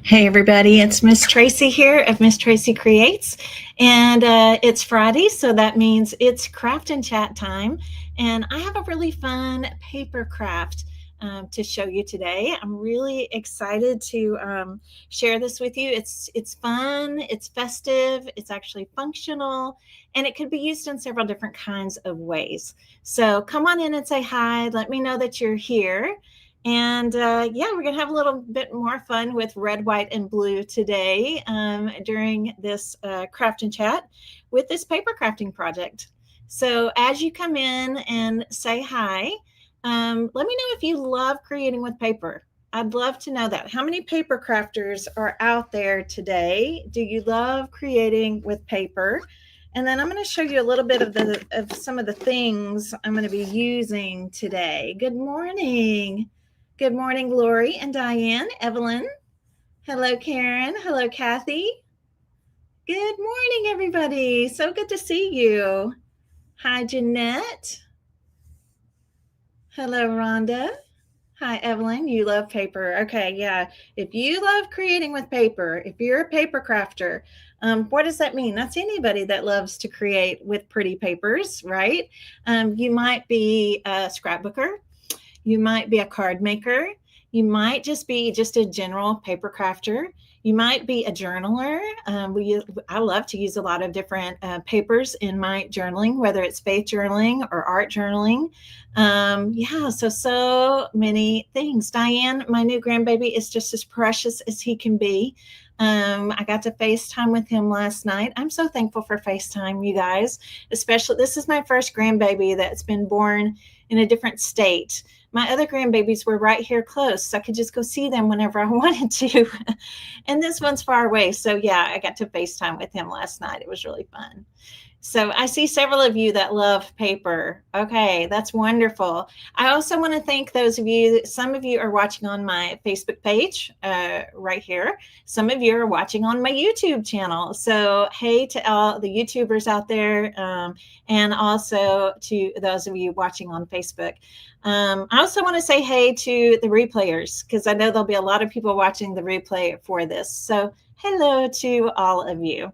Hey everybody, it's Miss Tracy here of Miss Tracy Creates, and it's Friday, so that means it's craft and chat time, and I have a really fun paper craft to show you today. I'm really excited to share this with you. It's fun, it's festive, it's actually functional, and it could be used in several different kinds of ways. So come on in and say hi. Let me know that you're here. And yeah, we're going to have a little bit more fun with red, white, and blue today during this craft and chat with this paper crafting project. So as you come in and say hi, let me know if you love creating with paper. I'd love to know that. How many paper crafters are out there today? Do you love creating with paper? And then I'm going to show you a little bit of some of the things I'm going to be using today. Good morning. Good morning, Lori and Diane, Evelyn. Hello, Karen. Hello, Kathy. Good morning, everybody. So good to see you. Hi, Jeanette. Hello, Rhonda. Hi, Evelyn. You love paper. Okay, yeah. If you love creating with paper, if you're a paper crafter, what does that mean? That's anybody that loves to create with pretty papers, right? You might be a scrapbooker. You might be a card maker. You might just be just a general paper crafter. You might be a journaler. I love to use a lot of different papers in my journaling, whether it's faith journaling or art journaling. Yeah, so many things. Diane, my new grandbaby, is just as precious as he can be. I got to FaceTime with him last night. I'm so thankful for FaceTime, you guys. Especially, this is my first grandbaby that's been born in a different state. My other grandbabies were right here close, so I could just go see them whenever I wanted to. And this one's far away. So yeah, I got to FaceTime with him last night. It was really fun. So I see several of you that love paper. Okay, that's wonderful. I also want to thank those of you, some of you are watching on my Facebook page right here. Some of you are watching on my YouTube channel. So hey to all the YouTubers out there, and also to those of you watching on Facebook. I also want to say hey to the replayers, because I know there'll be a lot of people watching the replay for this. So hello to all of you.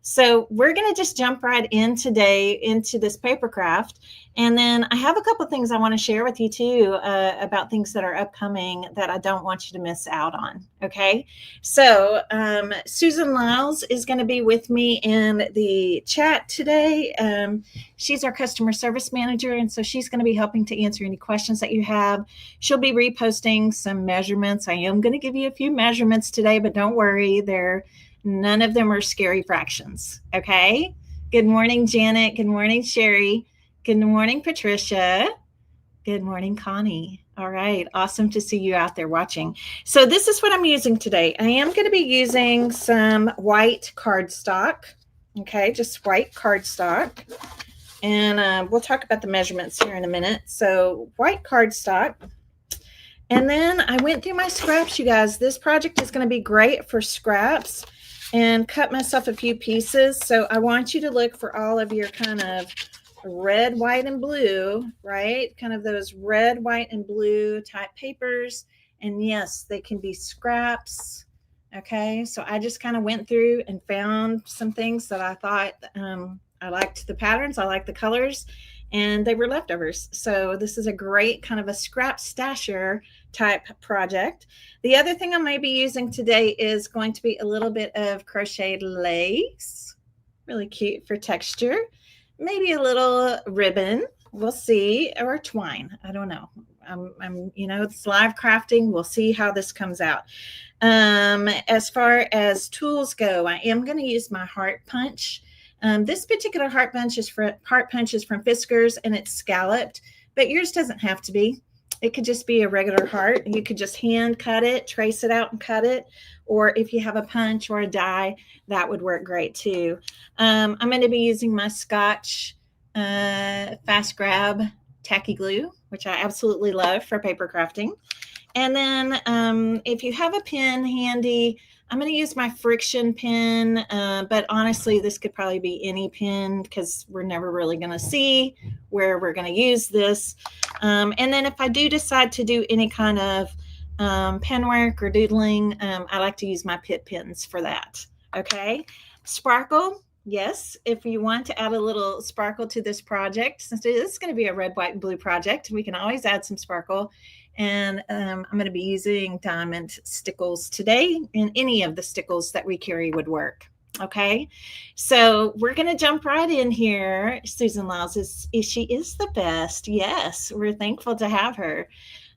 So we're going to just jump right in today into this paper craft. And then I have a couple of things I want to share with you too about things that are upcoming that I don't want you to miss out on. Okay. So Susan Lyles is going to be with me in the chat today. She's our customer service manager. And so she's going to be helping to answer any questions that you have. She'll be reposting some measurements. I am going to give you a few measurements today, but don't worry. None of them are scary fractions. Okay. Good morning, Janet. Good morning, Sherry. Good morning, Patricia. Good morning, Connie. All right. Awesome to see you out there watching. So this is what I'm using today. I am going to be using some white cardstock. Okay. Just white cardstock. And we'll talk about the measurements here in a minute. So white cardstock. And then I went through my scraps, you guys. This project is going to be great for scraps, and cut myself a few pieces. So I want you to look for all of your kind of red, white, and blue, right? Kind of those red, white, and blue type papers. And yes, they can be scraps. Okay, so I just kind of went through and found some things that I thought I liked the patterns, I liked the colors, and they were leftovers. So this is a great kind of a scrap stasher type project. The other thing I might be using today is going to be a little bit of crocheted lace. Really cute for texture. Maybe a little ribbon. We'll see. Or twine. I don't know. It's live crafting. We'll see how this comes out. As far as tools go, I am going to use my heart punch. This particular heart punch is from Fiskars, and it's scalloped, but yours doesn't have to be. It could just be a regular heart. You could just hand cut it, trace it out and cut it. Or if you have a punch or a die, that would work great too. I'm going to be using my Scotch Fast Grab tacky glue, which I absolutely love for paper crafting. And then if you have a pen handy, I'm going to use my friction pen, but honestly, this could probably be any pen because we're never really going to see where we're going to use this. And then if I do decide to do any kind of pen work or doodling, I like to use my Pitt pens for that. Okay. Sparkle. Yes, if you want to add a little sparkle to this project, since this is going to be a red, white, and blue project, we can always add some sparkle. And I'm going to be using diamond stickles today, and any of the stickles that we carry would work. Okay, so we're going to jump right in here. Susan Lyles she is the best. Yes, we're thankful to have her.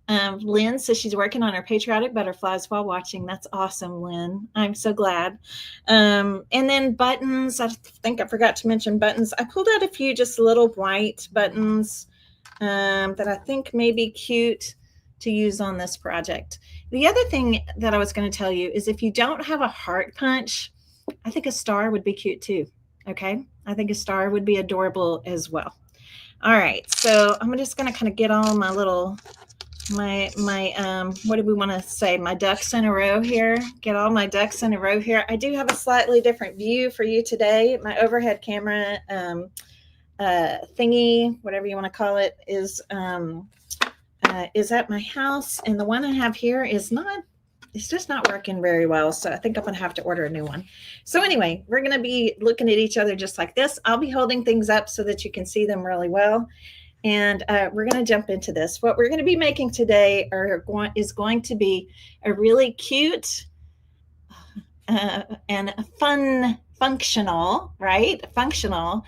Lynn says she's working on her patriotic butterflies while watching. That's awesome, Lynn. I'm so glad. And then buttons. I think I forgot to mention buttons. I pulled out a few just little white buttons that I think may be cute to use on this project. The other thing that I was going to tell you is if you don't have a heart punch, I think a star would be cute too. Okay. I think a star would be adorable as well. All right. So I'm just going to kind of get all my little, my what do we want to say? My ducks in a row here. Get all my ducks in a row here. I do have a slightly different view for you today. My overhead camera thingy, whatever you want to call it, is at my house, and the one I have here is not, it's just not working very well. So I think I'm gonna have to order a new one. So anyway, we're gonna be looking at each other just like this. I'll be holding things up so that you can see them really well. And we're going to jump into this. What we're going to be making today is going to be a really cute and a fun, functional, right? Functional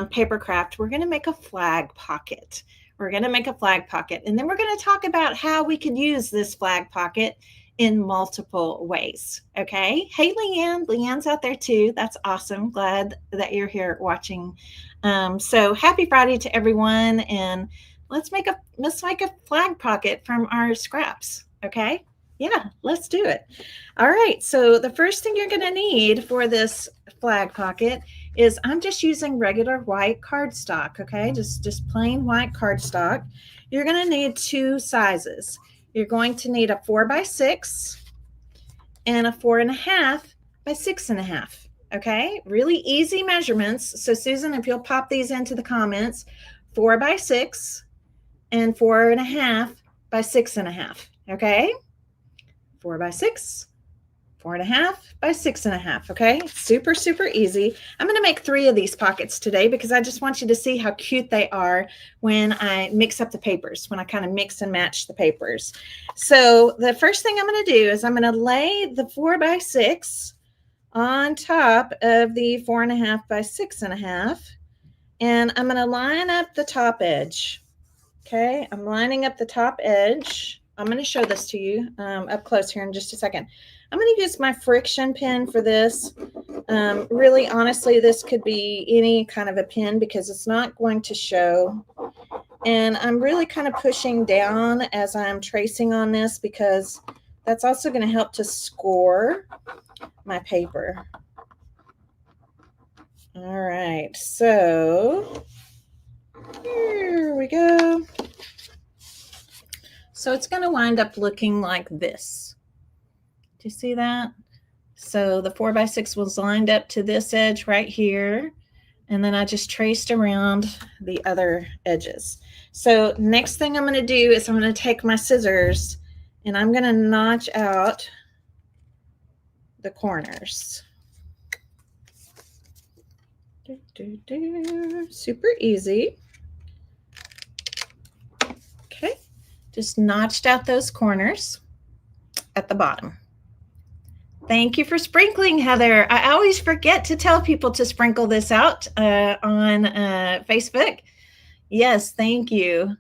paper craft. We're going to make a flag pocket. We're going to make a flag pocket. And then we're going to talk about how we could use this flag pocket in multiple ways. Okay. Hey, Leanne. Leanne's out there too. That's awesome. Glad that you're here watching. So happy Friday to everyone. And let's make a flag pocket from our scraps. Okay. Yeah, let's do it. All right. So the first thing you're going to need for this flag pocket is I'm just using regular white cardstock. Okay. Just plain white cardstock. You're going to need two sizes. You're going to need a 4x6 and a 4.5 by 6.5. Okay. Really easy measurements. So Susan, if you'll pop these into the comments, 4x6 and 4.5 by 6.5. Okay. 4x6, 4.5 by 6.5. Okay, super, super easy. I'm going to make 3 of these pockets today because I just want you to see how cute they are when I mix up the papers, when I kind of mix and match the papers. So the first thing I'm going to do is I'm going to lay the 4x6 on top of the 4.5 by 6.5, and I'm going to line up the top edge. Okay, I'm lining up the top edge. I'm going to show this to you up close here in just a second. I'm going to use my friction pen for this. Really, honestly, this could be any kind of a pen because it's not going to show. And I'm really kind of pushing down as I'm tracing on this because that's also going to help to score my paper. All right, so here we go. So it's going to wind up looking like this. Do you see that? So the 4x6 was lined up to this edge right here. And then I just traced around the other edges. So next thing I'm going to do is I'm going to take my scissors and I'm going to notch out the corners. Super easy. Okay. Just notched out those corners at the bottom. Thank you for sprinkling, Heather. I always forget to tell people to sprinkle this out on Facebook. Yes, thank you.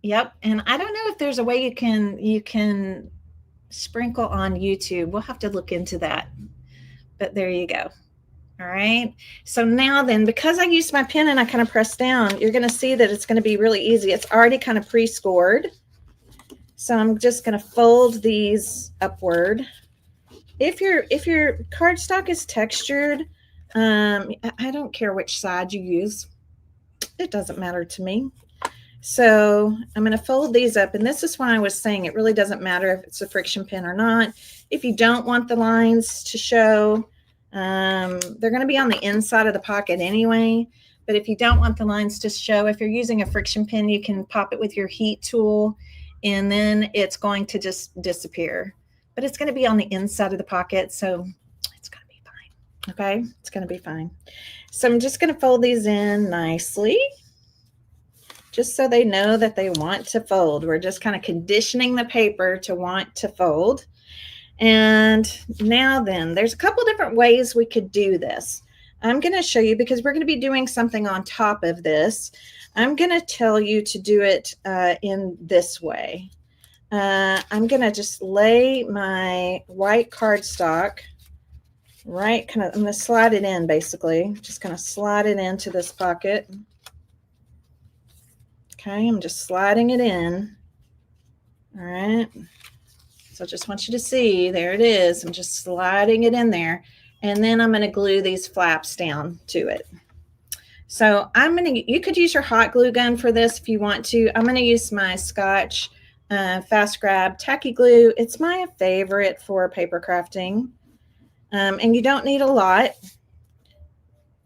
Yep, and I don't know if there's a way you can sprinkle on YouTube. We'll have to look into that. But there you go. All right. So now then, because I used my pen and I kind of pressed down, you're going to see that it's going to be really easy. It's already kind of pre-scored. So I'm just going to fold these upward. If your cardstock is textured, I don't care which side you use. It doesn't matter to me. So I'm going to fold these up, and this is why I was saying it really doesn't matter if it's a friction pin or not. If you don't want the lines to show, they're going to be on the inside of the pocket anyway. But if you don't want the lines to show, if you're using a friction pin, you can pop it with your heat tool, and then it's going to just disappear. But it's going to be on the inside of the pocket, so it's going to be fine. Okay, it's going to be fine. So I'm just going to fold these in nicely, just so they know that they want to fold. We're just kind of conditioning the paper to want to fold. And now then, there's a couple different ways we could do this. I'm going to show you, because we're going to be doing something on top of this. I'm going to tell you to do it in this way. I'm going to just lay my white cardstock right, I'm going to slide it in, basically. Just kind of slide it into this pocket. Okay, I'm just sliding it in. All right. So I just want you to see, there it is. I'm just sliding it in there. And then I'm going to glue these flaps down to it. So you could use your hot glue gun for this if you want to. I'm going to use my Scotch Fast Grab Tacky Glue. It's my favorite for paper crafting. And you don't need a lot.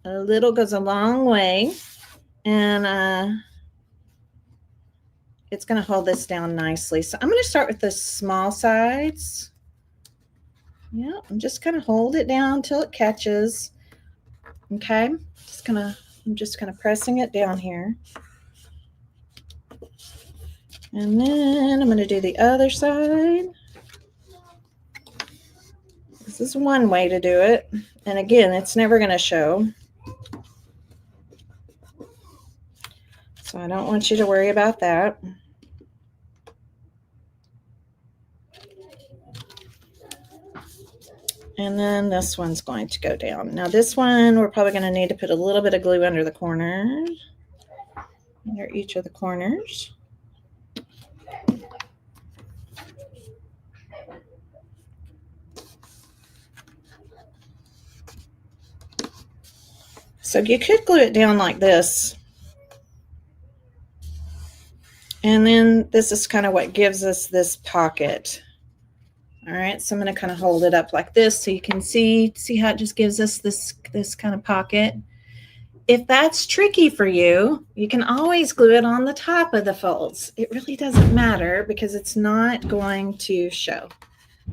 A little goes a long way. And it's going to hold this down nicely. So I'm going to start with the small sides. Yeah, I'm just going to hold it down till it catches. Okay, I'm just kind of pressing it down here. And then I'm going to do the other side. This is one way to do it. And again, it's never going to show. So I don't want you to worry about that. And then this one's going to go down. Now this one, we're probably going to need to put a little bit of glue under the corners, under each of the corners. So you could glue it down like this. And then this is kind of what gives us this pocket. All right, so I'm going to kind of hold it up like this so you can see how it just gives us this kind of pocket. If that's tricky for you, you can always glue it on the top of the folds. It really doesn't matter because it's not going to show.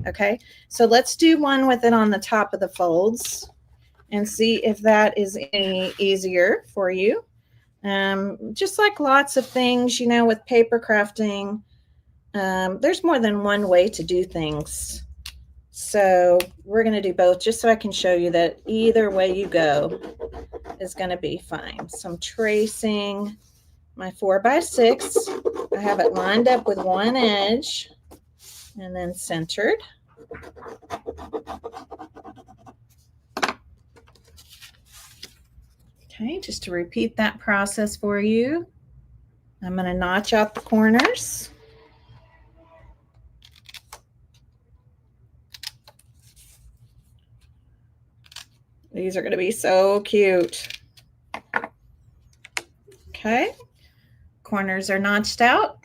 Okay, so let's do one with it on the top of the folds and see if that is any easier for you. Just like lots of things, with paper crafting, there's more than one way to do things. So we're going to do both just so I can show you that either way you go is going to be fine. So I'm tracing my 4x6. I have it lined up with one edge and then centered. Okay, just to repeat that process for you, I'm going to notch out the corners. These are going to be so cute. Okay, corners are notched out.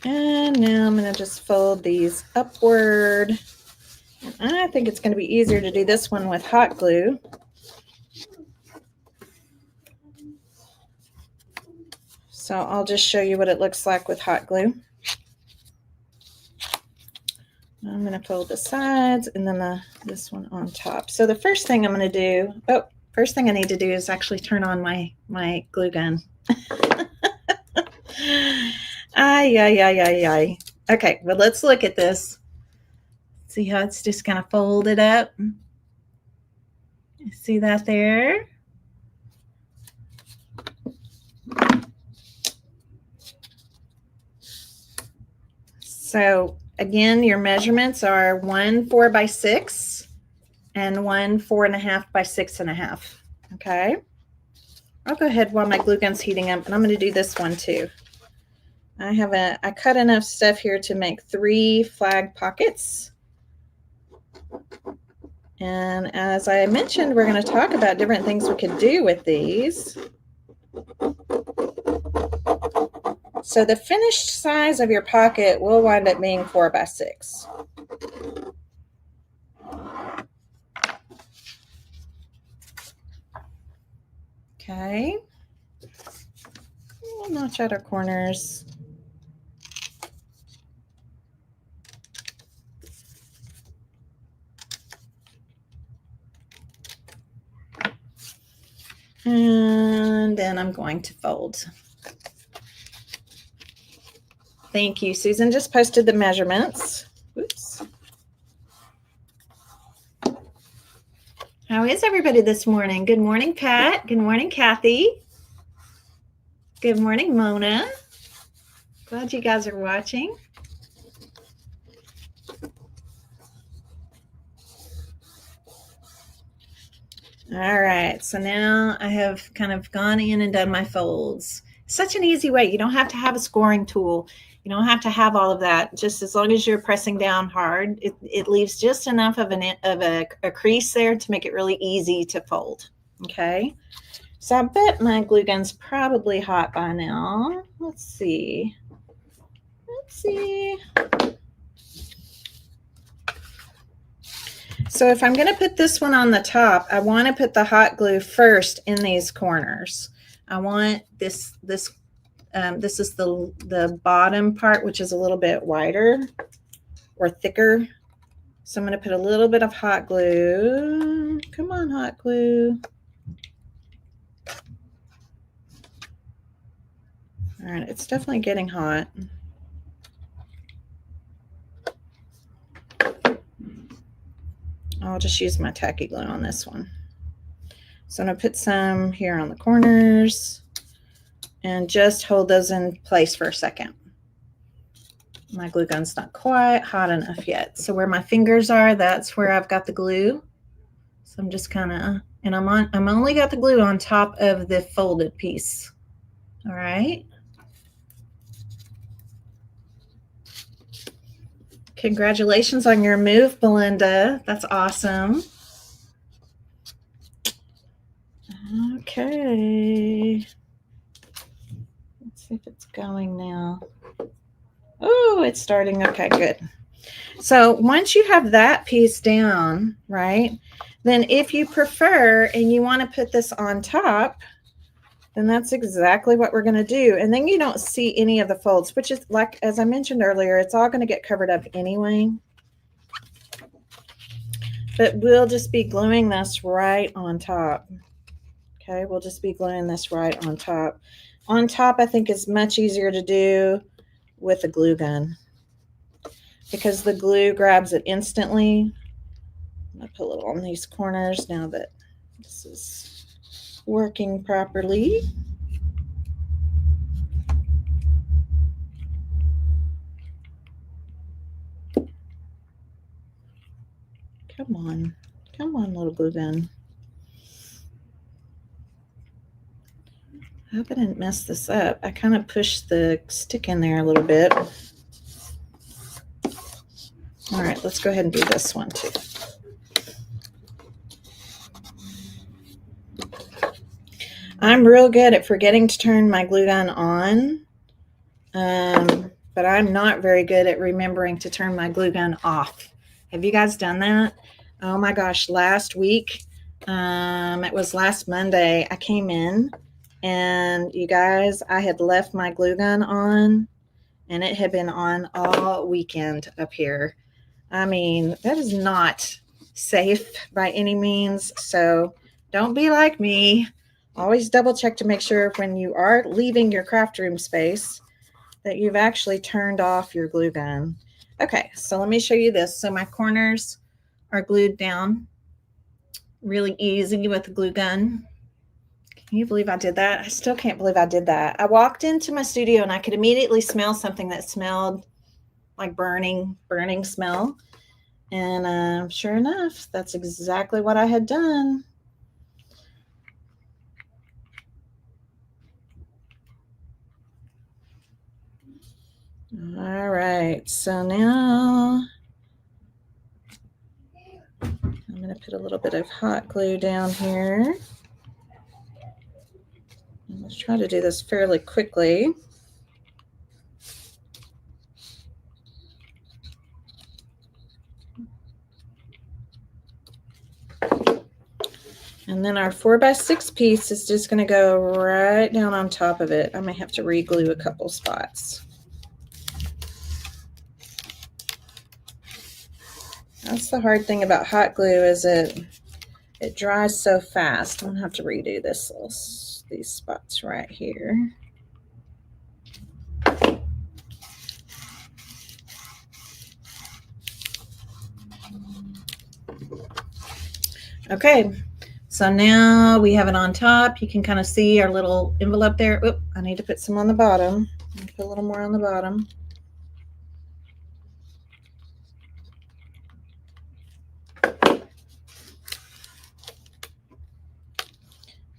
And now I'm going to just fold these upward. And I think it's going to be easier to do this one with hot glue. So I'll just show you what it looks like with hot glue. I'm going to fold the sides and then this one on top. So the first thing I'm going to do, first thing I need to do is actually turn on my glue gun. Ay. Okay, well, let's look at this. See how it's just kind of folded up? See that there? So again, your measurements are 1 4x6 and 1 4.5 by 6.5. Okay. I'll go ahead while my glue gun's heating up, and I'm going to do this one too. I cut enough stuff here to make 3 flag pockets. And as I mentioned, we're going to talk about different things we could do with these. So the finished size of your pocket will wind up being 4 by 6. Okay. We'll notch out our corners. And then I'm going to fold. Thank you. Susan just posted the measurements. Oops. How is everybody this morning? Good morning, Pat. Good morning, Kathy. Good morning, Mona. Glad you guys are watching. All right, so now I have kind of gone in and done my folds. Such an easy way. You don't have to have a scoring tool. You don't have to have all of that. Just as long as you're pressing down hard, it leaves just enough of a crease there to make it really easy to fold. Okay, so I bet my glue gun's probably hot by now. Let's see. So if I'm going to put this one on the top, I want to put the hot glue first in these corners. I want this is the bottom part, which is a little bit wider or thicker. So I'm going to put a little bit of hot glue. Come on, hot glue. All right, it's definitely getting hot. I'll just use my tacky glue on this one. So I'm going to put some here on the corners and just hold those in place for a second. My glue gun's not quite hot enough yet. So where my fingers are, that's where I've got the glue. So I'm just kind of, and I'm only got the glue on top of the folded piece. All right. Congratulations on your move, Belinda. That's awesome. Okay. Let's see if it's going now. Oh, it's starting. Okay, good. So once you have that piece down, right, then if you prefer and you want to put this on top, then that's exactly what we're going to do. And then you don't see any of the folds, which is like, as I mentioned earlier, it's all going to get covered up anyway. But we'll just be gluing this right on top. Okay, we'll just be gluing this right on top. On top, I think is much easier to do with a glue gun because the glue grabs it instantly. I'm going to put a little on these corners now that this is working properly. Come on, little glue gun. I hope I didn't mess this up. I kind of pushed the stick in there a little bit. All right, let's go ahead and do this one too. I'm real good at forgetting to turn my glue gun on, but I'm not very good at remembering to turn my glue gun off. Have you guys done that? Oh my gosh, last week, it was last Monday, I came in and you guys, I had left my glue gun on and it had been on all weekend up here. I mean, that is not safe by any means. So don't be like me. Always double check to make sure when you are leaving your craft room space that you've actually turned off your glue gun. Okay, so let me show you this. So my corners are glued down really easy with the glue gun. Can you believe I did that? I still can't believe I did that. I walked into my studio and I could immediately smell something that smelled like burning smell. And sure enough, that's exactly what I had done. All right, so now I'm going to put a little bit of hot glue down here. Let's try to do this fairly quickly. And then our 4x6 piece is just going to go right down on top of it. I may have to re-glue a couple spots. That's the hard thing about hot glue, is it dries so fast. I'm going to have to redo these spots right here. Okay, so now we have it on top. You can kind of see our little envelope there. Oop, I need to put some on the bottom. Put a little more on the bottom.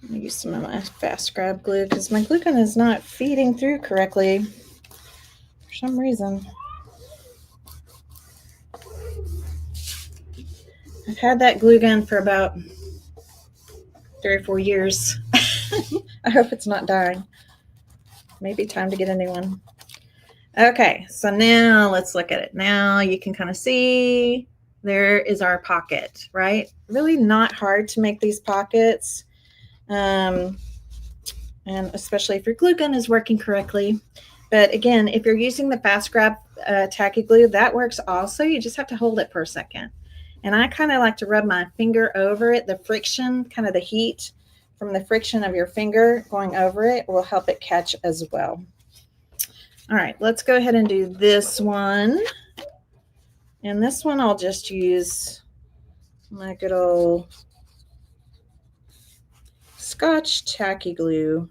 I'm going to use some of my fast grab glue because my glue gun is not feeding through correctly for some reason. I've had that glue gun for about 3 or 4 years. I hope it's not dying. Maybe time to get a new one. Okay, so now let's look at it. Now you can kind of see there is our pocket, right? Really not hard to make these pockets. And especially if your glue gun is working correctly. But again, if you're using the fast grab tacky glue, that works also. You just have to hold it for a second. And I kind of like to rub my finger over it. The friction, kind of the heat from the friction of your finger going over it will help it catch as well. All right, let's go ahead and do this one. And this one I'll just use my good old Scotch tacky glue.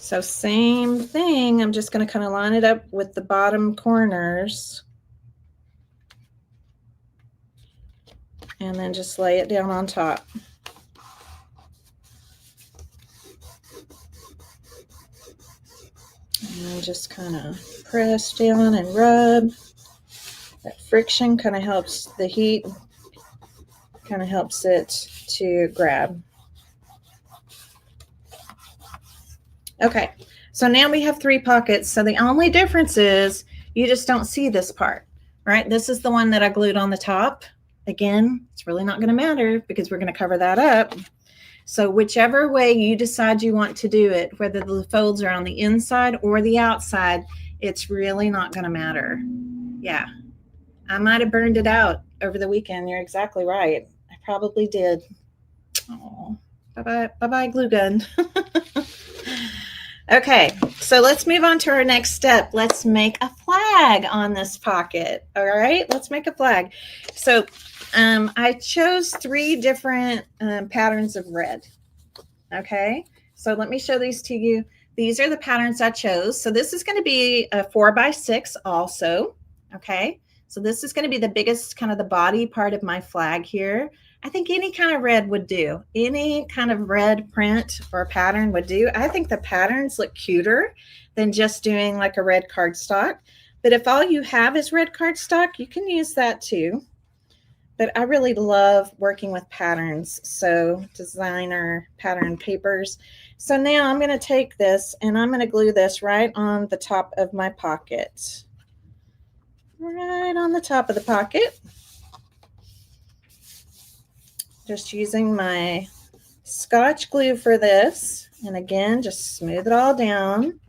So same thing, I'm just going to kind of line it up with the bottom corners and then just lay it down on top. And just kind of press down and rub. That friction kind of helps the heat, kind of helps it to grab. Okay, so now we have 3 pockets. So the only difference is you just don't see this part, right? This is the one that I glued on the top. Again, it's really not going to matter because we're going to cover that up. So whichever way you decide you want to do it, whether the folds are on the inside or the outside, it's really not going to matter. Yeah, I might have burned it out over the weekend. You're exactly right. I probably did. Oh, bye-bye, bye-bye glue gun. Okay, so let's move on to our next step. Let's make a flag on this pocket. All right, let's make a flag. So I chose 3 different patterns of red. Okay, so let me show these to you. These are the patterns I chose. So this is going to be a 4x6 also. Okay, so this is going to be the biggest, kind of the body part of my flag here. I think any kind of red would do. Any kind of red print or pattern would do. I think the patterns look cuter than just doing like a red cardstock. But if all you have is red cardstock, you can use that too. But I really love working with patterns, so designer pattern papers. So now I'm going to take this and I'm going to glue this right on the top of my pocket. Right on the top of the pocket. Just using my Scotch glue for this. And again, just smooth it all down.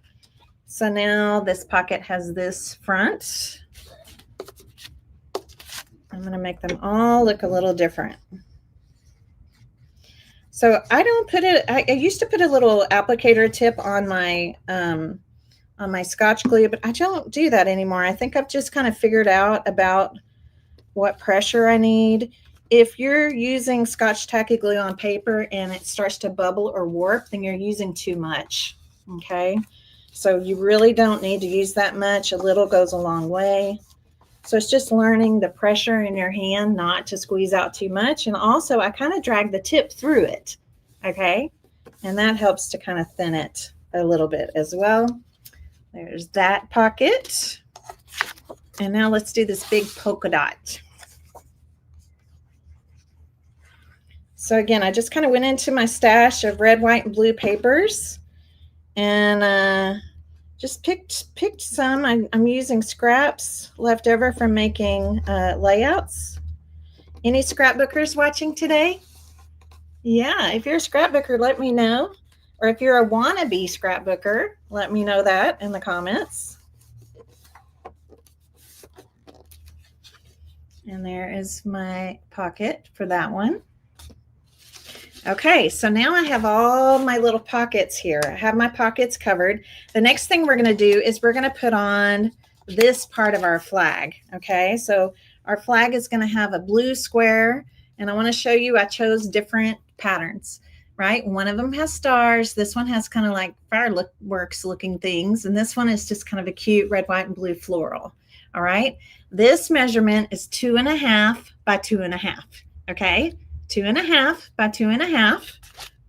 So now this pocket has this front. I'm going to make them all look a little different. So I don't put it, I used to put a little applicator tip on my Scotch glue, but I don't do that anymore. I think I've just kind of figured out about what pressure I need. If you're using Scotch tacky glue on paper and it starts to bubble or warp, then you're using too much, okay? So you really don't need to use that much. A little goes a long way. So it's just learning the pressure in your hand not to squeeze out too much. And also I kind of drag the tip through it, okay? And that helps to kind of thin it a little bit as well. There's that pocket. And now let's do this big polka dot. So again, I just kind of went into my stash of red, white, and blue papers and just picked some. I'm using scraps left over from making layouts. Any scrapbookers watching today? Yeah, if you're a scrapbooker, let me know. Or if you're a wannabe scrapbooker, let me know that in the comments. And there is my pocket for that one. Okay, so now I have all my little pockets here. I have my pockets covered. The next thing we're going to do is we're going to put on this part of our flag. Okay, so our flag is going to have a blue square, and I want to show you I chose different patterns, right? One of them has stars. This one has kind of like fireworks looking things, and this one is just kind of a cute red, white, and blue floral. All right, this measurement is 2.5 by 2.5. Okay. 2.5 by 2.5.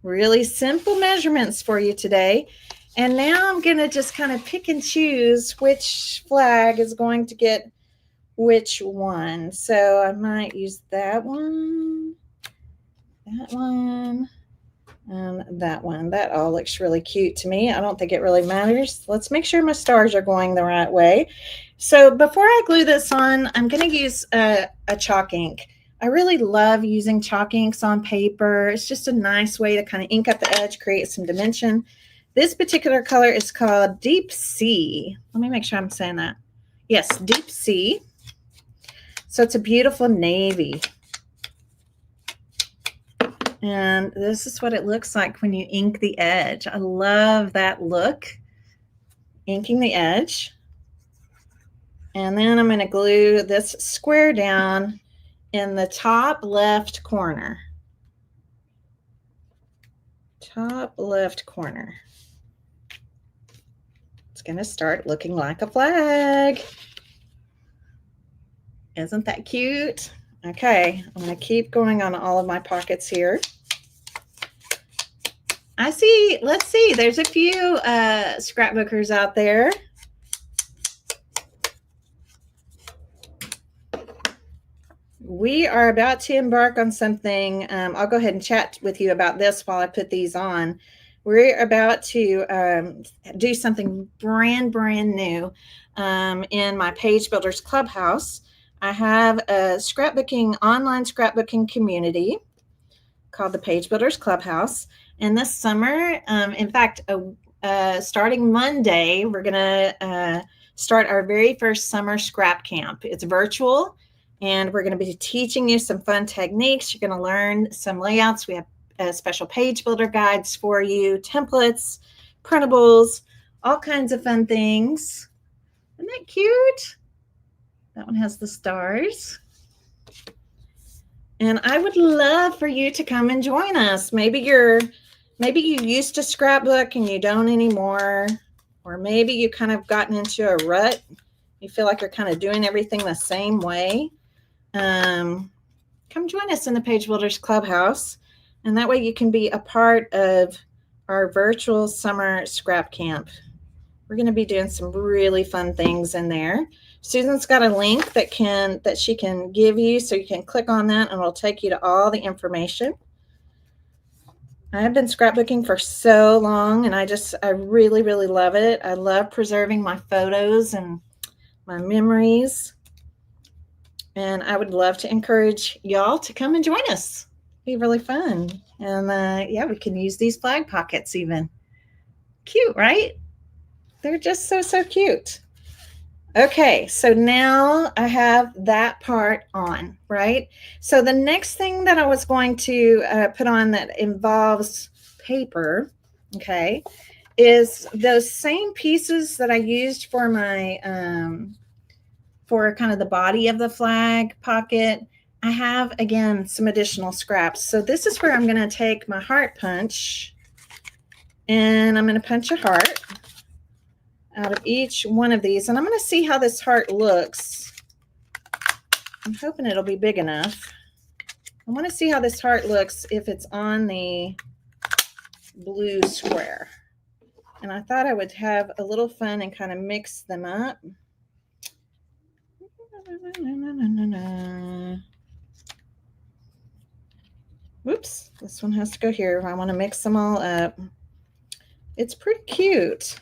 Really simple measurements for you today. And now I'm going to just kind of pick and choose which flag is going to get which one. So I might use that one, and that one. That all looks really cute to me. I don't think it really matters. Let's make sure my stars are going the right way. So before I glue this on, I'm going to use a chalk ink. I really love using chalk inks on paper. It's just a nice way to kind of ink up the edge, create some dimension. This particular color is called Deep Sea. Let me make sure I'm saying that. Yes, Deep Sea. So it's a beautiful navy. And this is what it looks like when you ink the edge. I love that look, inking the edge. And then I'm going to glue this square down in the top left corner. Top left corner. It's going to start looking like a flag. Isn't that cute? Okay, I'm going to keep going on all of my pockets here. I see, let's see, there's a few scrapbookers out there. We are about to embark on something. I'll go ahead and chat with you about this while I put these on. We're about to do something brand new in my Page Builders Clubhouse. I have a online scrapbooking community called the Page Builders Clubhouse. And this summer, in fact, starting Monday, we're going to start our very first summer scrap camp. It's virtual. And we're going to be teaching you some fun techniques. You're going to learn some layouts. We have special page builder guides for you, templates, printables, all kinds of fun things. Isn't that cute? That one has the stars. And I would love for you to come and join us. Maybe you used to scrapbook and you don't anymore. Or maybe you kind of gotten into a rut. You feel like you're kind of doing everything the same way. Come join us in the Page Builders Clubhouse, and that way you can be a part of our virtual summer scrap camp. We're going to be doing some really fun things in there. Susan's got a link that she can give you, so you can click on that and it'll take you to all the information. I have been scrapbooking for so long, and I really love it. I love preserving my photos and my memories. And I would love to encourage y'all to come and join us. It'd be really fun. And yeah, we can use these flag pockets even. Cute, right? They're just so cute. Okay, so now I have that part on, right? So the next thing that I was going to put on that involves paper, okay, is those same pieces that I used for my for kind of the body of the flag pocket. I have, again, some additional scraps. So this is where I'm going to take my heart punch, and I'm going to punch a heart out of each one of these. And I'm going to see how this heart looks. I'm hoping it'll be big enough. I want to see how this heart looks if it's on the blue square. And I thought I would have a little fun and kind of mix them up. Whoops, this one has to go here. I want to mix them all up. It's pretty cute.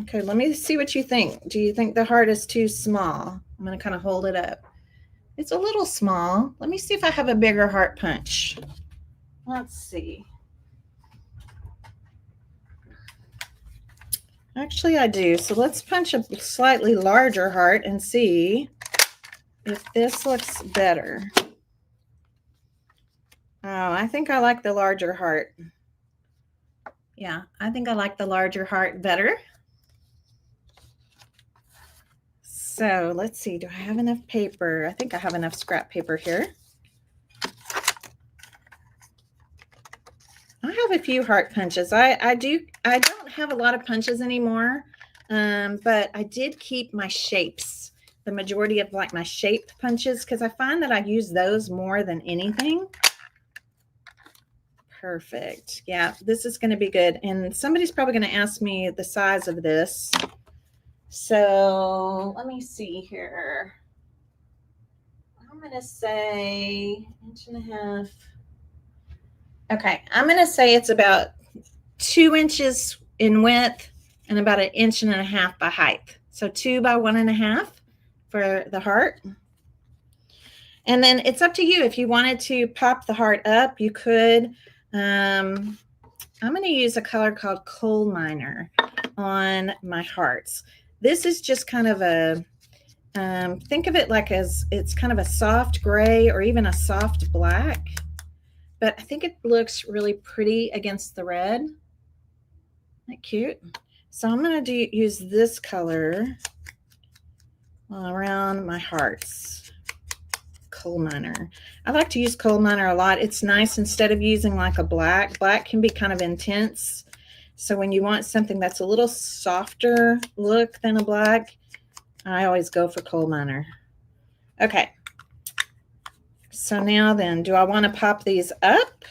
Okay, let me see what you think. Do you think the heart is too small? I'm going to kind of hold it up. It's a little small. Let me see if I have a bigger heart punch. Let's see. Actually, I do. So let's punch a slightly larger heart and see if this looks better. Oh, I think I like the larger heart. Yeah, I think I like the larger heart better. So let's see. Do I have enough paper? I think I have enough scrap paper here. I have a few heart punches. I don't have a lot of punches anymore, but I did keep my shapes, the majority of like my shape punches, because I find that I use those more than anything. Perfect. Yeah, this is going to be good. And somebody's probably going to ask me the size of this. So let me see here. I'm going to say 1.5 inches. Okay, I'm going to say it's about 2 inches in width and about 1.5 inches by height. So 2 by 1.5 for the heart. And then it's up to you. If you wanted to pop the heart up, you could. I'm going to use a color called Coal Miner on my hearts. This is just kind of a, think of it like as it's kind of a soft gray or even a soft black. But I think it looks really pretty against the red. Isn't that cute? So I'm going to use this color around my hearts. Coal Miner. I like to use Coal Miner a lot. It's nice instead of using like a black. Black can be kind of intense. So when you want something that's a little softer look than a black, I always go for Coal Miner. Okay. So now then, do I want to pop these up?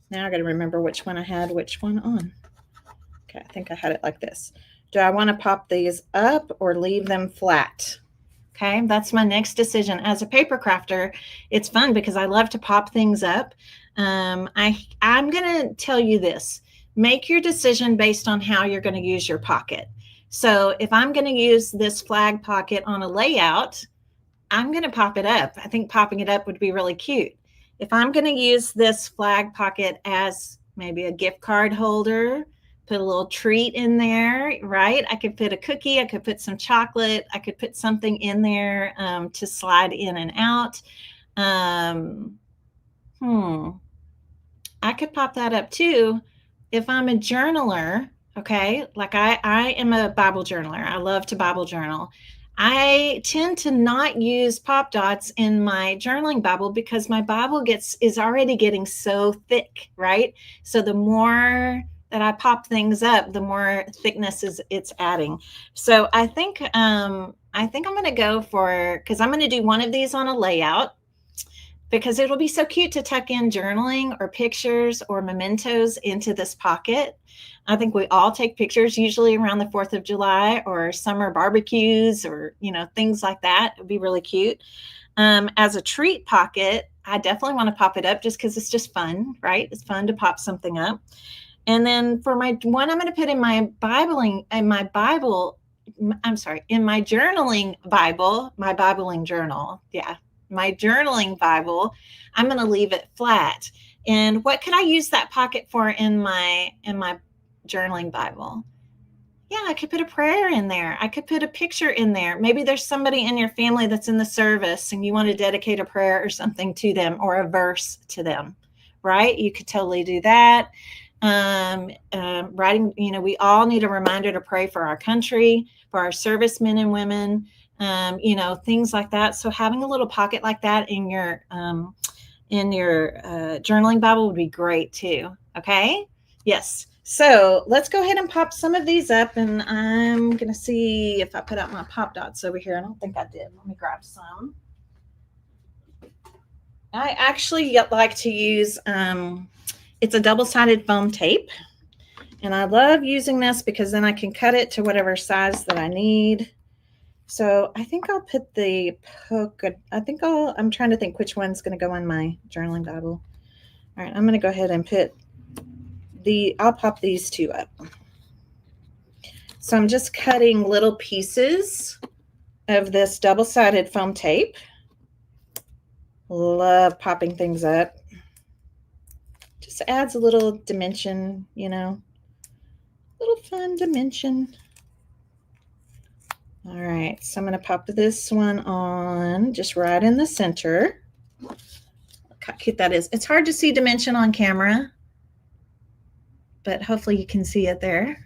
Now I got to remember which one I had which one on. Okay, I think I had it like this. Do I want to pop these up or leave them flat? Okay, that's my next decision. As a paper crafter, it's fun because I love to pop things up. I'm going to tell you this. Make your decision based on how you're going to use your pocket. So if I'm going to use this flag pocket on a layout, I'm going to pop it up. I think popping it up would be really cute. If I'm going to use this flag pocket as maybe a gift card holder, put a little treat in there, right? I could put a cookie, I could put some chocolate, I could put something in there to slide in and out. I could pop that up too. If I'm a journaler, okay, like I am a Bible journaler. I love to Bible journal. I tend to not use pop dots in my journaling Bible because my Bible is already getting so thick, right? So the more that I pop things up, the more thickness it's adding. So I think I'm going to go for, because I'm going to do one of these on a layout, because it'll be so cute to tuck in journaling or pictures or mementos into this pocket. I think we all take pictures usually around the 4th of July or summer barbecues or, things like that. It'd be really cute. As a treat pocket, I definitely want to pop it up just because it's just fun, right? It's fun to pop something up. And then for my one, I'm going to put in my journaling Bible, my Bibling journal. Yeah. My journaling Bible, I'm going to leave it flat. And what could I use that pocket for in my journaling Bible? Yeah, I could put a prayer in there. I could put a picture in there. Maybe there's somebody in your family that's in the service and you want to dedicate a prayer or something to them or a verse to them, right? You could totally do that. Writing, we all need a reminder to pray for our country, for our servicemen and women. Things like that. So having a little pocket like that in your journaling Bible would be great too. Okay. Yes. So let's go ahead and pop some of these up, and I'm going to see if I put out my pop dots over here. I don't think I did. Let me grab some. I actually like to use, it's a double-sided foam tape. And I love using this because then I can cut it to whatever size that I need. So I think I'll put the polka. I'm trying to think which one's going to go in my journaling Bible. All right, I'm going to go ahead and I'll pop these two up. So I'm just cutting little pieces of this double-sided foam tape. Love popping things up. Just adds a little dimension, you know, little fun dimension. All right, so I'm going to pop this one on just right in the center. Look how cute that is. It's hard to see dimension on camera, but hopefully you can see it there.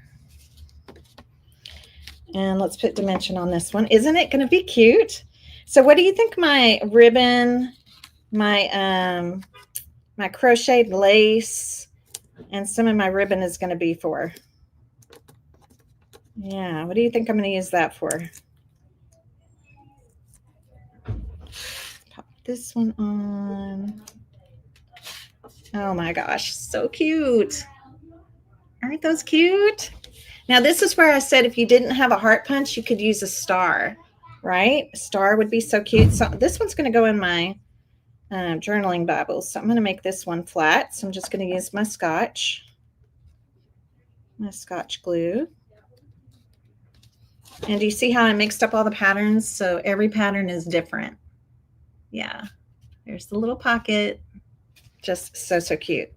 And let's put dimension on this one. Isn't it going to be cute? So what do you think my ribbon, my my crocheted lace, and some of my ribbon is going to be for? Yeah, what do you think I'm going to use that for? Pop this one on. Oh my gosh, so cute. Aren't those cute? Now this is where I said if you didn't have a heart punch, you could use a star, right? A star would be so cute. So this one's going to go in my journaling Bible. So I'm going to make this one flat. So I'm just going to use my scotch glue. And do you see how I mixed up all the patterns? So every pattern is different. Yeah, there's the little pocket. Just so, so cute.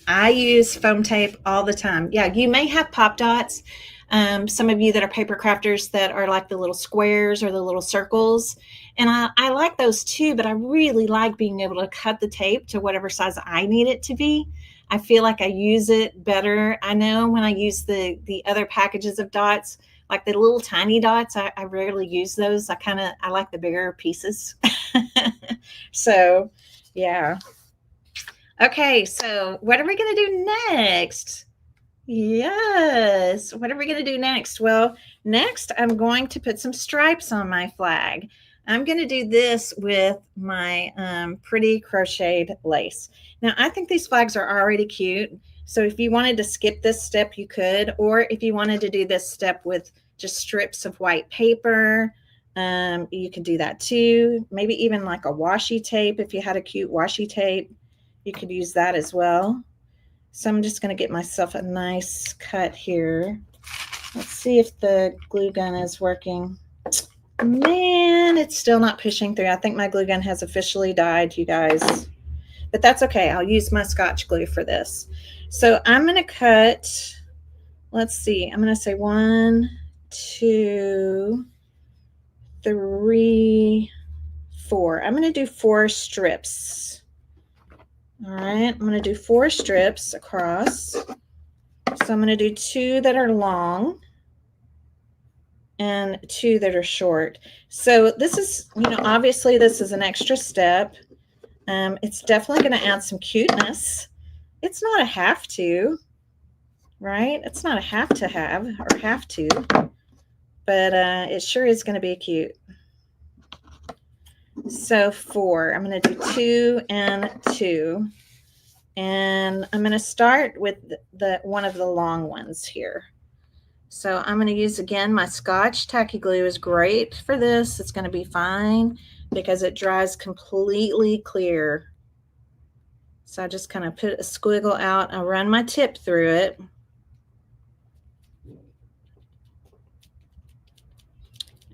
I use foam tape all the time. Yeah, you may have pop dots. Some of you that are paper crafters that are like the little squares or the little circles. And I like those too, but I really like being able to cut the tape to whatever size I need it to be. I feel like I use it better. I know when I use the other packages of dots, like the little tiny dots, I rarely use those. I like the bigger pieces. So, yeah. Okay, so what are we going to do next? Yes, what are we going to do next? Well, next I'm going to put some stripes on my flag. I'm going to do this with my pretty crocheted lace. Now, I think these flags are already cute. So if you wanted to skip this step, you could. Or if you wanted to do this step with just strips of white paper, you could do that too. Maybe even like a washi tape. If you had a cute washi tape, you could use that as well. So I'm just going to get myself a nice cut here. Let's see if the glue gun is working. Man, it's still not pushing through. I think my glue gun has officially died, you guys. But that's okay. I'll use my Scotch glue for this. So I'm going to cut, let's see, I'm going to say 1, 2, 3, 4. I'm going to do 4 strips. All right, I'm going to do 4 strips across. So I'm going to do 2 that are long and 2 that are short. So this is, obviously this is an extra step. It's definitely going to add some cuteness. It's not a have to, right? It's not a have to have or have to, but it sure is going to be cute. So 4, I'm going to do 2 and 2. And I'm going to start with the one of the long ones here. So I'm going to use, again, my Scotch tacky glue is great for this. It's going to be fine because it dries completely clear. So I just kind of put a squiggle out. I run my tip through it.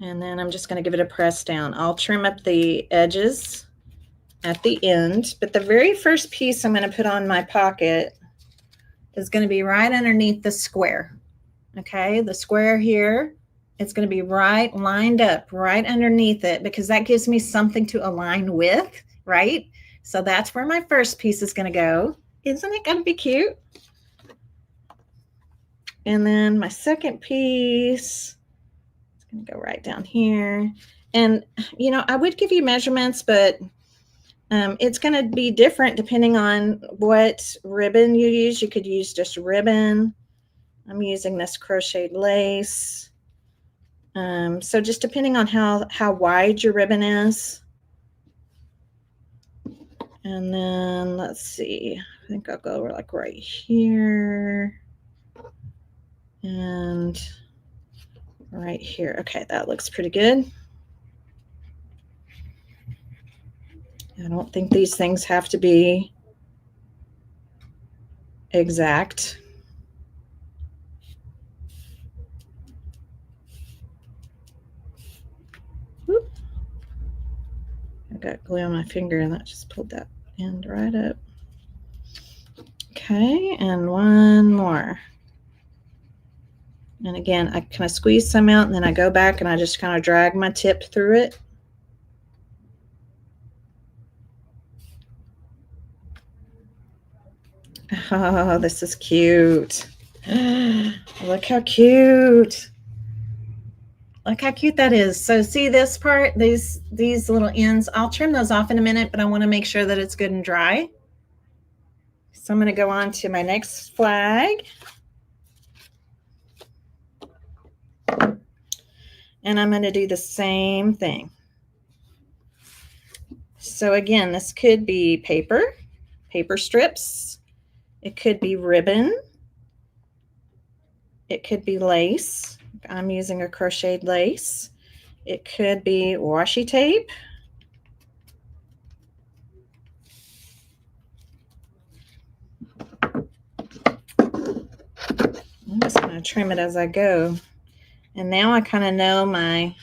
And then I'm just going to give it a press down. I'll trim up the edges at the end. But the very first piece I'm going to put on my pocket is going to be right underneath the square. Okay, the square here, it's going to be right lined up right underneath it because that gives me something to align with, right? So that's where my first piece is going to go. Isn't it going to be cute? And then my second piece is going to go right down here. And, I would give you measurements, but it's going to be different depending on what ribbon you use. You could use just ribbon. I'm using this crocheted lace. So just depending on how wide your ribbon is. And then let's see, I think I'll go like right here and right here. Okay, that looks pretty good. I don't think these things have to be exact. got glue on my finger and that just pulled that end right up. Okay, and one more. And again, I kind of squeeze some out and then I go back and I just kind of drag my tip through it. Oh, this is cute. Look how cute. Look how cute that is. So see this part, these little ends, I'll trim those off in a minute, but I want to make sure that it's good and dry. So I'm going to go on to my next flag. And I'm going to do the same thing. So again, this could be paper strips. It could be ribbon. It could be lace. I'm using a crocheted lace. It could be washi tape. I'm just going to trim it as I go. And now I kind of know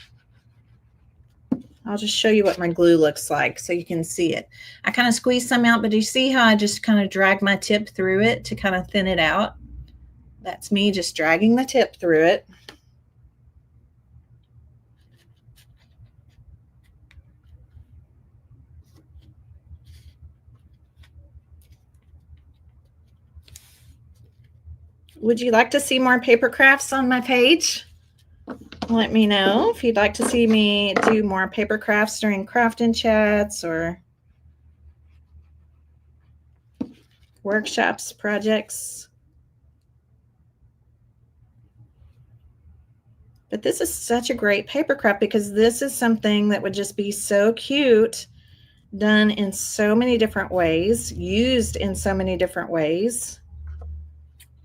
I'll just show you what my glue looks like so you can see it. I kind of squeeze some out, but do you see how I just kind of drag my tip through it to kind of thin it out? That's me just dragging the tip through it. Would you like to see more paper crafts on my page? Let me know if you'd like to see me do more paper crafts during crafting chats or workshops, projects. But this is such a great paper craft because this is something that would just be so cute, done in so many different ways, used in so many different ways.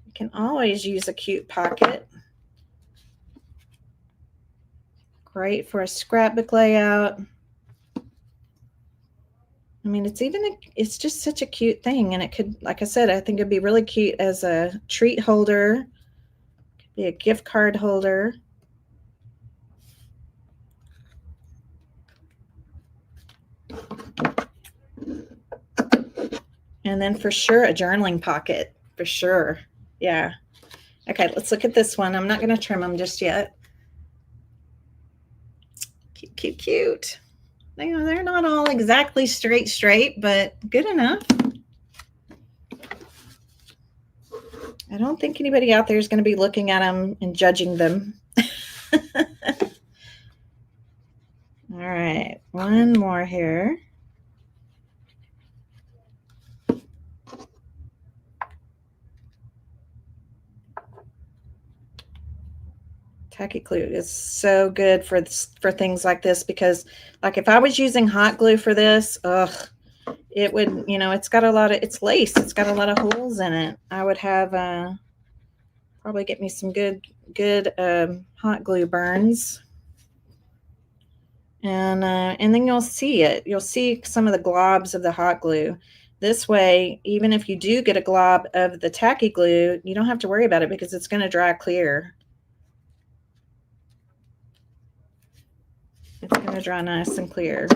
You can always use a cute pocket. Great for a scrapbook layout. I mean, it's just such a cute thing. And it could, like I said, I think it'd be really cute as a treat holder, could be a gift card holder. And then for sure, a journaling pocket, for sure. Yeah. Okay, let's look at this one. I'm not going to trim them just yet. Cute, cute, cute. They're not all exactly straight, but good enough. I don't think anybody out there is going to be looking at them and judging them. All right, one more here. Tacky glue is so good for things like this because, like, if I was using hot glue for this, it would, it's got it's lace. It's got a lot of holes in it. I would have probably get me some good hot glue burns. And then you'll see it. You'll see some of the globs of the hot glue. This way, even if you do get a glob of the tacky glue, you don't have to worry about it because it's going to dry clear. It's going to dry nice and clear.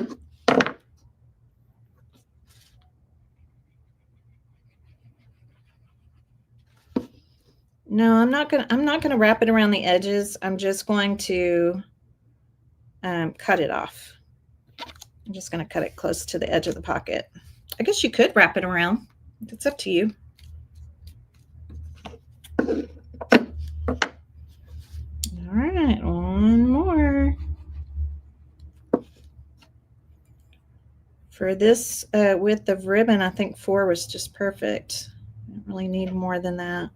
No, I'm not gonna wrap it around the edges. I'm just going to cut it off. I'm just going to cut it close to the edge of the pocket. I guess you could wrap it around. It's up to you. All right, one more. For this width of ribbon, I think 4 was just perfect. I don't really need more than that.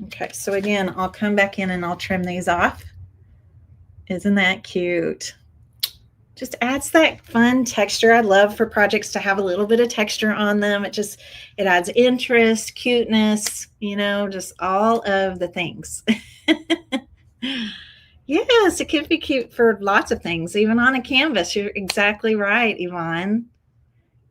Okay, so again, I'll come back in and I'll trim these off. Isn't that cute? Just adds that fun texture. I love for projects to have a little bit of texture on them. It adds interest, cuteness, just all of the things. Yes, it can be cute for lots of things, even on a canvas. You're exactly right, Yvonne.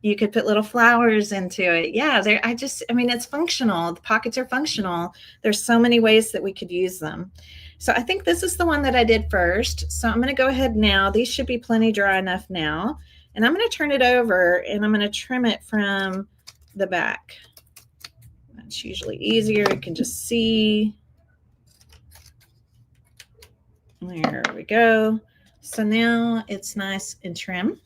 You could put little flowers into it. Yeah, I mean, it's functional. The pockets are functional. There's so many ways that we could use them. So I think this is the one that I did first. So I'm going to go ahead now. These should be plenty dry enough now. And I'm going to turn it over and I'm going to trim it from the back. That's usually easier. You can just see. There we go. So now it's nice and trim.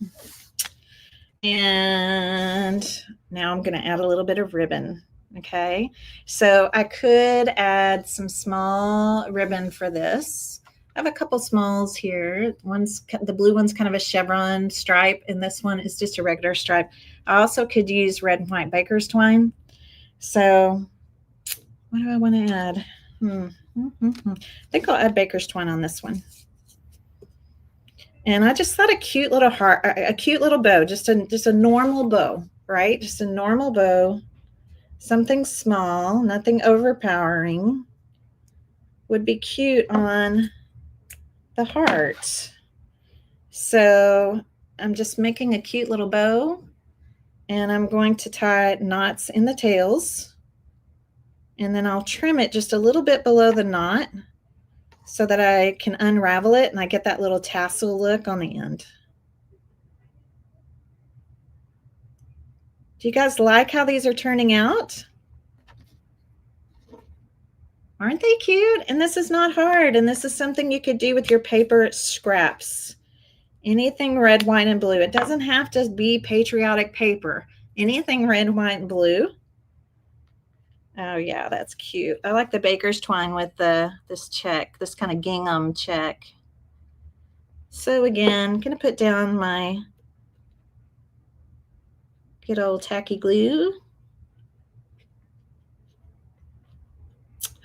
And now I'm going to add a little bit of ribbon. Okay, so I could add some small ribbon for this. I have a couple smalls here. The blue one's kind of a chevron stripe, and this one is just a regular stripe. I also could use red and white baker's twine. So what do I want to add? I think I'll add baker's twine on this one. And I just thought a cute little heart, a cute little bow, just a normal bow, right? Just a normal bow. Something small, nothing overpowering, would be cute on the heart. So I'm just making a cute little bow, and I'm going to tie knots in the tails, and then I'll trim it just a little bit below the knot so that I can unravel it and I get that little tassel look on the end. Do you guys like how these are turning out? Aren't they cute? And this is not hard. And this is something you could do with your paper scraps. Anything red, white, and blue. It doesn't have to be patriotic paper. Anything red, white, and blue. Oh yeah, that's cute. I like the baker's twine with this check, this kind of gingham check. So again, I'm going to put down my good old tacky glue.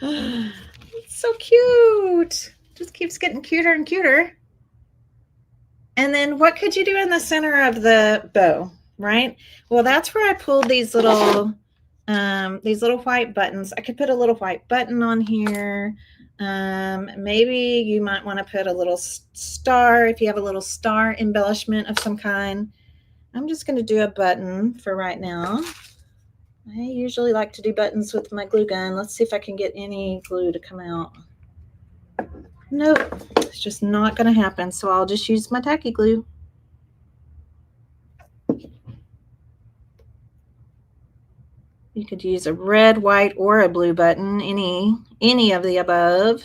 It's so cute. Just keeps getting cuter and cuter. And then what could you do in the center of the bow, right? Well, that's where I pulled these little white buttons. I could put a little white button on here. Maybe you might want to put a little star if you have a little star embellishment of some kind. I'm just going to do a button for right now. I usually like to do buttons with my glue gun. Let's see if I can get any glue to come out. Nope, it's just not going to happen. So I'll just use my tacky glue. You could use a red, white, or a blue button, any of the above.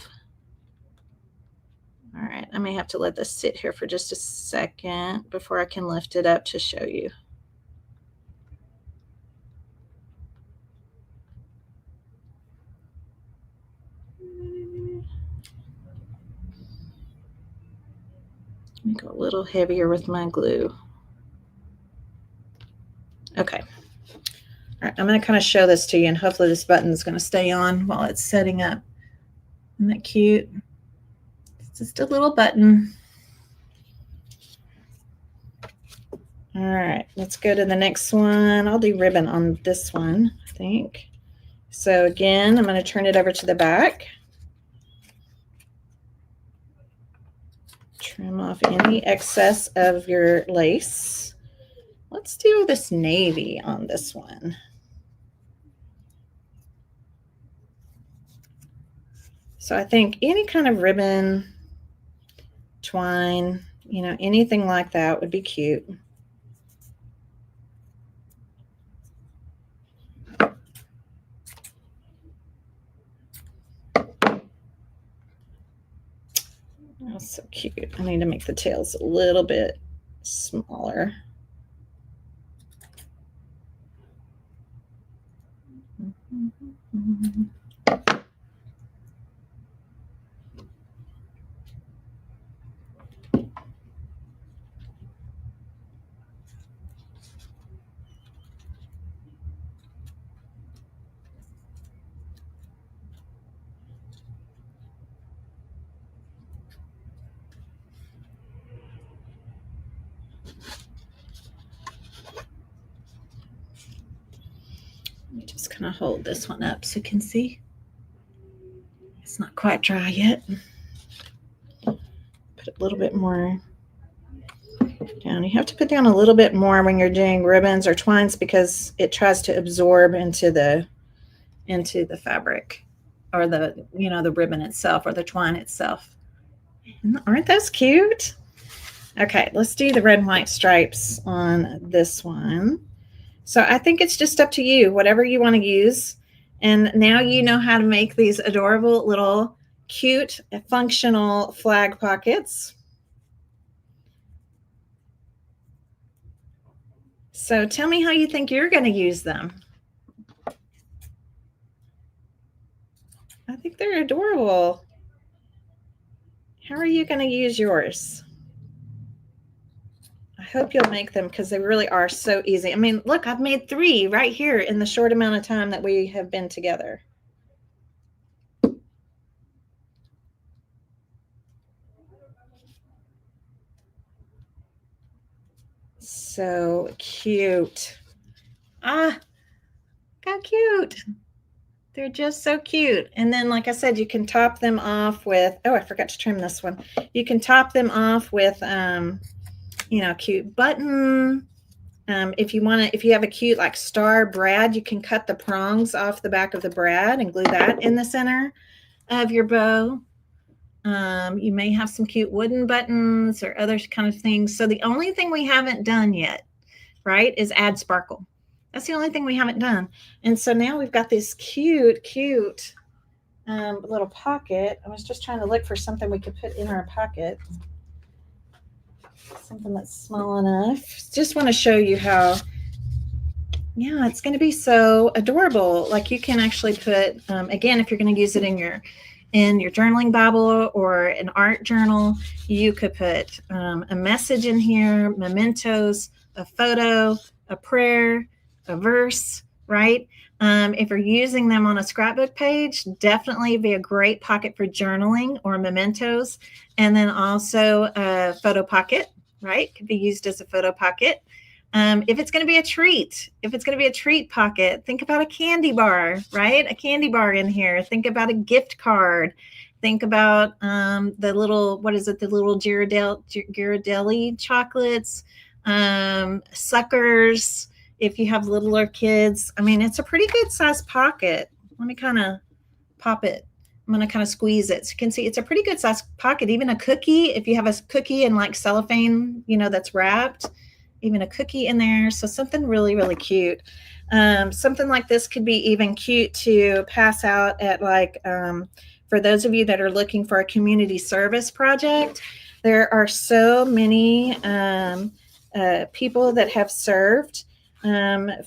All right, I may have to let this sit here for just a second before I can lift it up to show you. Go a little heavier with my glue. Okay. All right, I'm going to kind of show this to you, and hopefully this button is going to stay on while it's setting up. Isn't that cute? It's just a little button. All right, let's go to the next one. I'll do ribbon on this one, I think. So again, I'm going to turn it over to the back. Trim off any excess of your lace. Let's do this navy on this one. So I think any kind of ribbon, twine, you know, anything like that would be cute. That's so cute. I need to make the tails a little bit smaller. Let me just kind of hold this one up so you can see. It's not quite dry yet. Put a little bit more down. You have to put down a little bit more when you're doing ribbons or twines because it tries to absorb into the fabric or the ribbon itself or the twine itself. Aren't those cute? Okay, let's do the red and white stripes on this one. So I think it's just up to you, whatever you want to use. And now you know how to make these adorable little cute functional flag pockets. So tell me how you think you're going to use them. I think they're adorable. How are you going to use yours? I hope you'll make them because they really are so easy. I mean, look, I've made 3 right here in the short amount of time that we have been together. So cute. Ah, how cute. They're just so cute. And then, like I said, you can top them off with, oh, I forgot to trim this one. You can top them off with, cute button. If you have a cute like star brad, you can cut the prongs off the back of the brad and glue that in the center of your bow. You may have some cute wooden buttons or other kind of things. So the only thing we haven't done yet, right, is add sparkle. That's the only thing we haven't done. And so now we've got this cute little pocket. I was just trying to look for something we could put in our pocket. Something that's small enough. Just want to show you how, yeah, it's going to be so adorable. Like you can actually put, again, if you're going to use it in your journaling Bible or an art journal, you could put a message in here, mementos, a photo, a prayer, a verse, right? If you're using them on a scrapbook page, definitely be a great pocket for journaling or mementos. And then also a photo pocket, right? Could be used as a photo pocket. If it's going to be a treat pocket, think about a candy bar, right? A candy bar in here. Think about a gift card. Think about the little, the little Ghirardelli chocolates, suckers. If you have littler kids, I mean, it's a pretty good size pocket. Let me kind of pop it. I'm going to kind of squeeze it. So you can see it's a pretty good size pocket. Even a cookie, if you have a cookie in like cellophane, that's wrapped, even a cookie in there. So something really, really cute. Something like this could be even cute to pass out at for those of you that are looking for a community service project. There are so many people that have served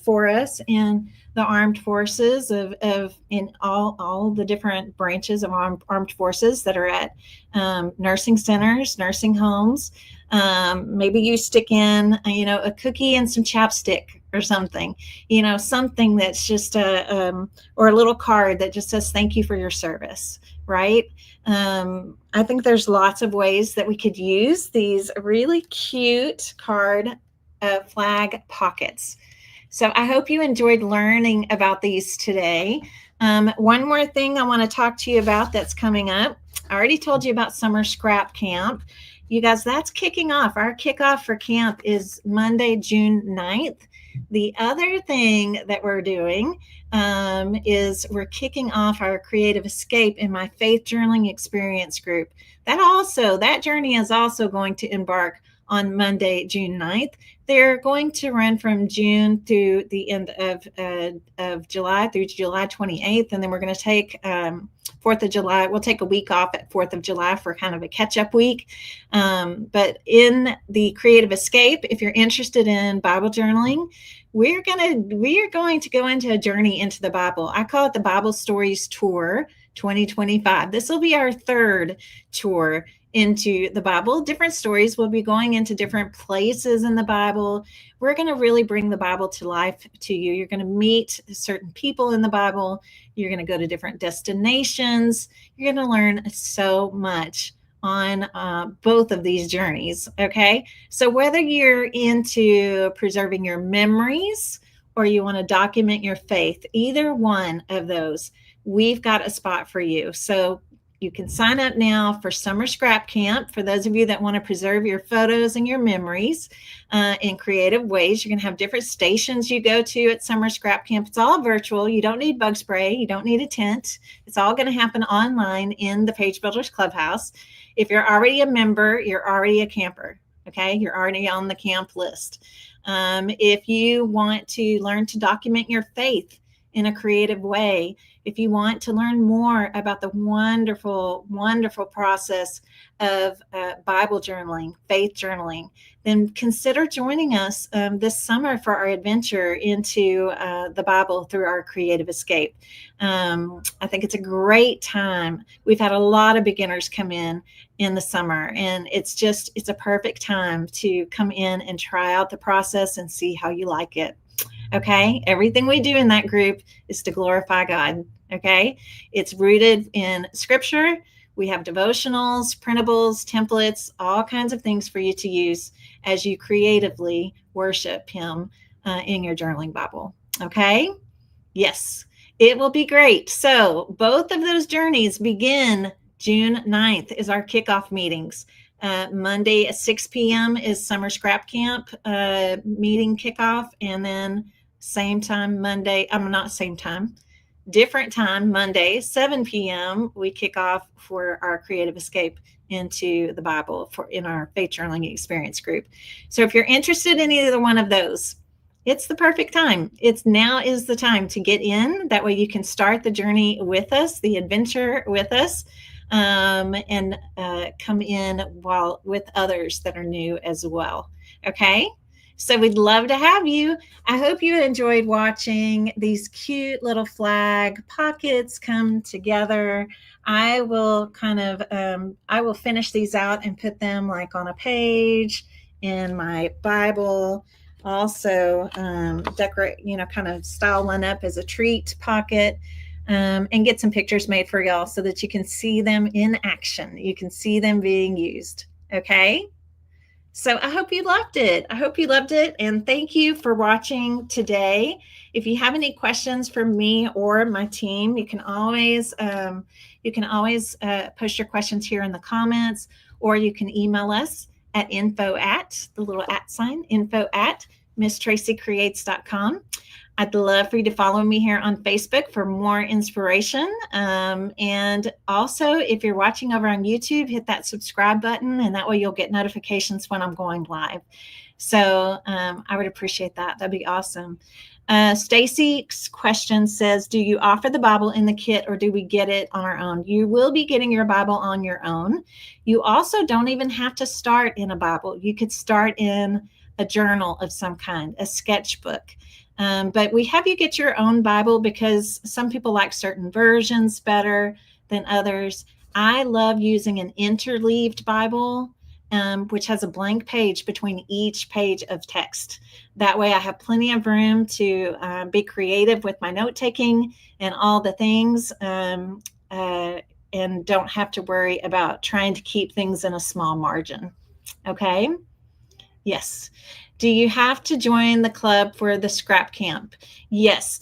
for us in the armed forces in all the different branches of armed forces that are at nursing centers, nursing homes. Maybe you stick in, a cookie and some chapstick or something, something that's just or a little card that just says, thank you for your service, right? I think there's lots of ways that we could use these really cute card flag pockets. So I hope you enjoyed learning about these today. One more thing I want to talk to you about that's coming up. I already told you about Summer Scrap Camp. You guys, that's kicking off. Our kickoff for camp is Monday, June 9th. The other thing that we're doing is we're kicking off our Creative Escape in my Faith Journaling Experience group. That journey is also going to embark on Monday, June 9th. They're going to run from June through the end of July through July 28th. And then we're going to take 4th of July. We'll take a week off at 4th of July for kind of a catch-up week. But in the Creative Escape, if you're interested in Bible journaling, we are going to go into a journey into the Bible. I call it the Bible Stories Tour 2025. This will be our 3rd tour into the Bible. Different stories. We'll be going into different places in the Bible. We're going to really bring the Bible to life to you. You're going to meet certain people in the Bible. You're going to go to different destinations. You're going to learn so much on both of these journeys. Okay. So whether you're into preserving your memories or you want to document your faith, either one of those, we've got a spot for you. So You can sign up now for Summer Scrap Camp. For those of you that want to preserve your photos and your memories in creative ways, you're going to have different stations you go to at Summer Scrap Camp. It's all virtual. You don't need bug spray. You don't need a tent. It's all going to happen online in the Page Builders Clubhouse. If you're already a member, you're already a camper. Okay, you're already on the camp list. If you want to learn to document your faith in a creative way, if you want to learn more about the wonderful, wonderful process of Bible journaling, faith journaling, then consider joining us this summer for our adventure into the Bible through our creative escape. I think it's a great time. We've had a lot of beginners come in the summer, and it's a perfect time to come in and try out the process and see how you like it. Okay, everything we do in that group is to glorify God. Okay, it's rooted in scripture. We have devotionals, printables, templates, all kinds of things for you to use as you creatively worship Him in your journaling Bible. Okay, yes, it will be great. So both of those journeys begin June 9th is our kickoff meetings. Monday at 6 p.m. is Summer Scrap Camp meeting kickoff, and then same time Monday, not same time, different time Monday, 7 p.m. we kick off for our creative escape into the Bible in our faith journaling experience group. So if you're interested in either one of those, it's the perfect time. Now is the time to get in. That way you can start the journey with us, the adventure with us, and come in while with others that are new as well. Okay, so we'd love to have you. I hope you enjoyed watching these cute little flag pockets come together. I will I will finish these out and put them like on a page in my Bible. Also decorate, kind of style one up as a treat pocket. And get some pictures made for y'all so that you can see them in action. You can see them being used. Okay. So I hope you loved it. And thank you for watching today. If you have any questions for me or my team, you can always post your questions here in the comments, or you can email us at info@misstracycreates.com. I'd love for you to follow me here on Facebook for more inspiration. And also, if you're watching over on YouTube, hit that subscribe button, and that way you'll get notifications when I'm going live. So I would appreciate that. That'd be awesome. Stacy's question says, do you offer the Bible in the kit, or do we get it on our own? You will be getting your Bible on your own. You also don't even have to start in a Bible. You could start in a journal of some kind, a sketchbook. But we have you get your own Bible because some people like certain versions better than others. I love using an interleaved Bible, which has a blank page between each page of text. That way I have plenty of room to be creative with my note-taking and all the things, and don't have to worry about trying to keep things in a small margin. Okay? Yes. Do you have to join the club for the scrap camp? Yes,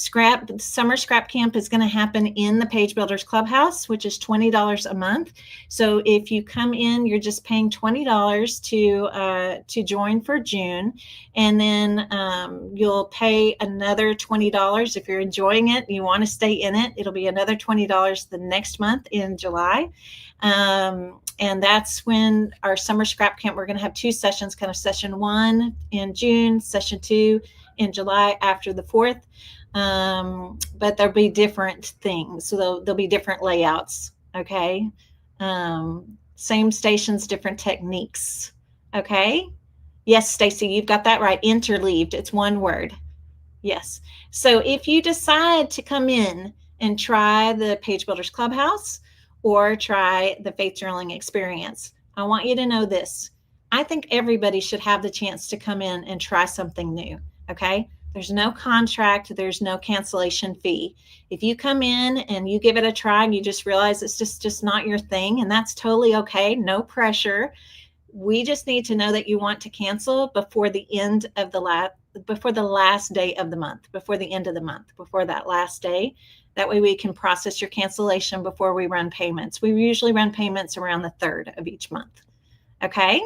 Summer Scrap Camp is going to happen in the Page Builders Clubhouse, which is $20 a month. So if you come in, you're just paying $20 to join for June, and then you'll pay another $20 if you're enjoying it. You want to stay in it. It'll be another $20 the next month in July. And that's when our Summer Scrap Camp, we're going to have two sessions, kind of session 1 in June, session 2 in July after the 4th. But there'll be different things. So there'll be different layouts. Okay. Same stations, different techniques. Okay. Yes, Stacy, you've got that right. Interleaved. It's one word. Yes. So if you decide to come in and try the Page Builders Clubhouse, or try the faith journaling experience, I want you to know this. I think everybody should have the chance to come in and try something new. Okay. There's no contract. There's no cancellation fee. If you come in and you give it a try and you just realize it's just not your thing, and that's totally okay. No pressure. We just need to know that you want to cancel before the end of the before the last day of the month, before the end of the month, before that last day. That way we can process your cancellation before we run payments. We usually run payments around the 3rd of each month. Okay?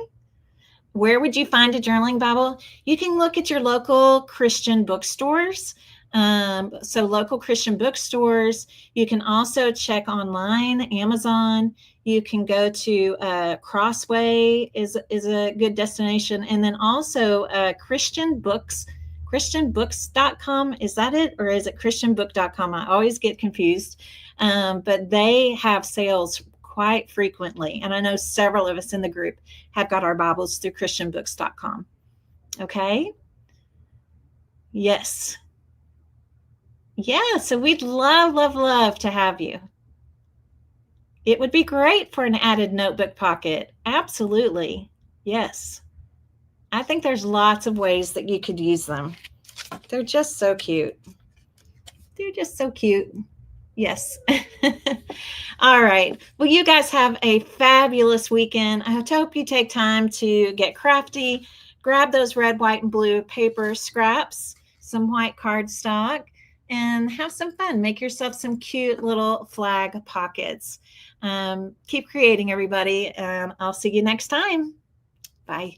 Where would you find a journaling Bible? You can look at your local Christian bookstores. So local Christian bookstores. You can also check online, Amazon. You can go to Crossway is a good destination. And then also Christian Books, christianbooks.com. Is that it? Or is it christianbook.com? I always get confused. But they have sales quite frequently. And I know several of us in the group have got our Bibles through christianbooks.com. Okay? Yes. Yeah, so we'd love, love, love to have you. It would be great for an added notebook pocket. Absolutely. Yes. I think there's lots of ways that you could use them. They're just so cute. They're just so cute. Yes. All right. Well, you guys have a fabulous weekend. I hope you take time to get crafty, grab those red, white, and blue paper scraps, some white cardstock, and have some fun. Make yourself some cute little flag pockets. Keep creating, everybody, and I'll see you next time. Bye.